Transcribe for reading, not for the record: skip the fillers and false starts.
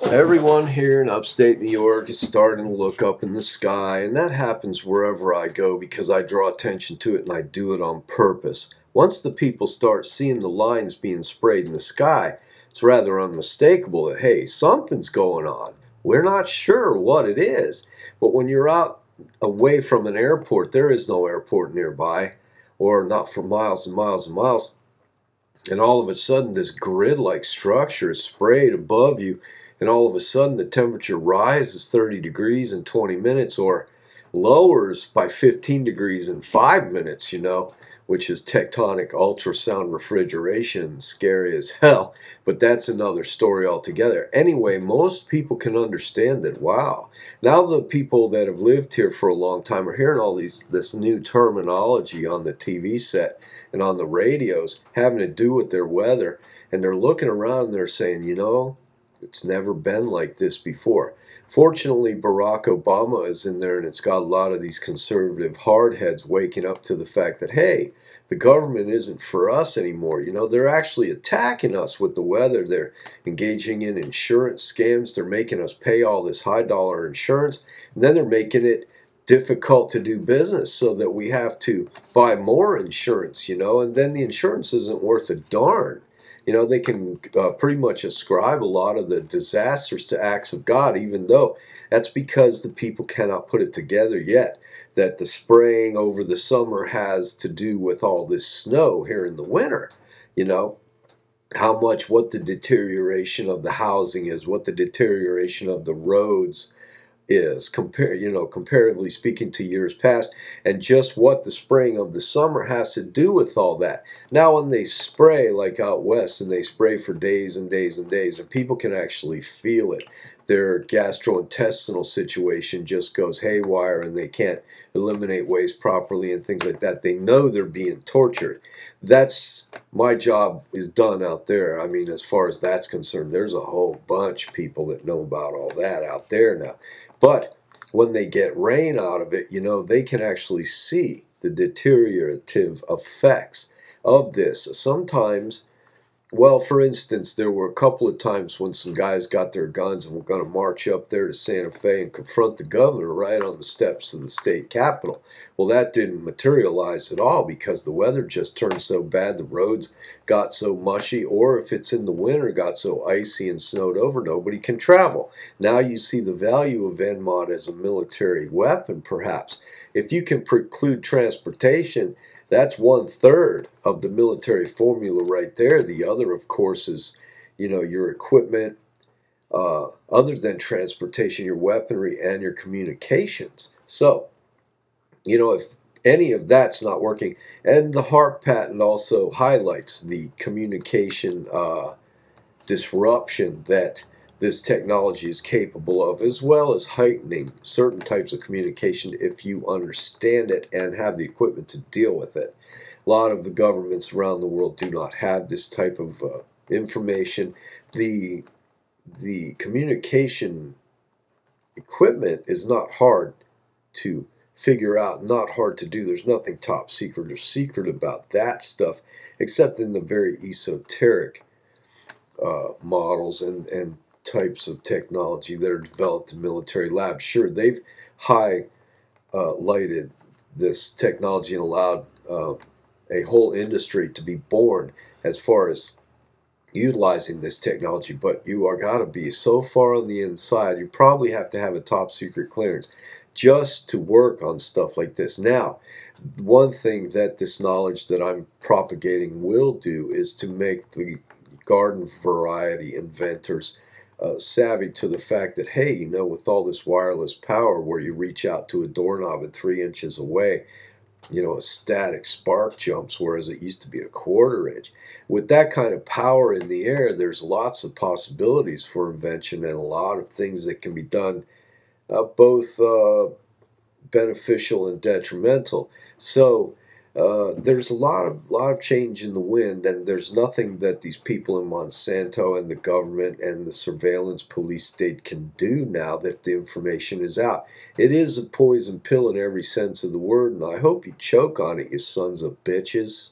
Everyone here in upstate New York is starting to look up in the sky, and that happens wherever I go because I draw attention to it and I do it on purpose. Once the people start seeing the lines being sprayed in the sky, it's rather unmistakable that, hey, something's going on. We're not sure what it is. But when you're out away from an airport, there is no airport nearby, or not for miles and miles and miles, and all of a sudden this grid-like structure is sprayed above you, and all of a sudden the temperature rises 30 degrees in 20 minutes or lowers by 15 degrees in 5 minutes, which is tectonic ultrasound refrigeration and scary as hell. But that's another story altogether. Anyway, most people can understand that. Wow. Now the people that have lived here for a long time are hearing all this new terminology on the TV set and on the radios having to do with their weather, and they're looking around and they're saying, it's never been like this before. Fortunately, Barack Obama is in there, and it's got a lot of these conservative hardheads waking up to the fact that, hey, the government isn't for us anymore. They're actually attacking us with the weather. They're engaging in insurance scams. They're making us pay all this high-dollar insurance, and then they're making it difficult to do business so that we have to buy more insurance, and then the insurance isn't worth a darn. They can pretty much ascribe a lot of the disasters to acts of God, even though that's because the people cannot put it together yet that the spraying over the summer has to do with all this snow here in the winter. What the deterioration of the housing is, what the deterioration of the roads is, comparatively speaking to years past, and just what the spraying of the summer has to do with all that. Now, when they spray like out west, and they spray for days and days and days, and people can actually feel it, their gastrointestinal situation just goes haywire, and they can't eliminate waste properly and things like that. They know they're being tortured. That's my job is done out there. I mean, as far as that's concerned, there's a whole bunch of people that know about all that out there now. But when they get rain out of it, they can actually see the deteriorative effects of this. Sometimes, well, for instance, there were a couple of times when some guys got their guns and were going to march up there to Santa Fe and confront the governor right on the steps of the state capitol. Well, that didn't materialize at all because the weather just turned so bad, the roads got so mushy, or if it's in the winter, got so icy and snowed over, nobody can travel. Now you see the value of ENMOD as a military weapon, perhaps. If you can preclude transportation, that's 1/3 of the military formula right there. The other, of course, is, your equipment, other than transportation, your weaponry, and your communications. So, if any of that's not working, and the HARP patent also highlights the communication disruption that this technology is capable of, as well as heightening certain types of communication if you understand it and have the equipment to deal with it. A lot of the governments around the world do not have this type of information. The communication equipment is not hard to figure out, not hard to do. There's nothing top secret or secret about that stuff, except in the very esoteric models and types of technology that are developed in military labs. Sure, they've highlighted this technology and allowed a whole industry to be born as far as utilizing this technology, but you are got to be so far on the inside, you probably have to have a top secret clearance just to work on stuff like this. Now, one thing that this knowledge that I'm propagating will do is to make the garden variety inventors savvy to the fact that, hey, with all this wireless power where you reach out to a doorknob at 3 inches away, a static spark jumps, whereas it used to be a 1/4 inch. With that kind of power in the air, there's lots of possibilities for invention and a lot of things that can be done, both beneficial and detrimental. So there's a lot of change in the wind, and there's nothing that these people in Monsanto and the government and the surveillance police state can do now that the information is out. It is a poison pill in every sense of the word, and I hope you choke on it, you sons of bitches.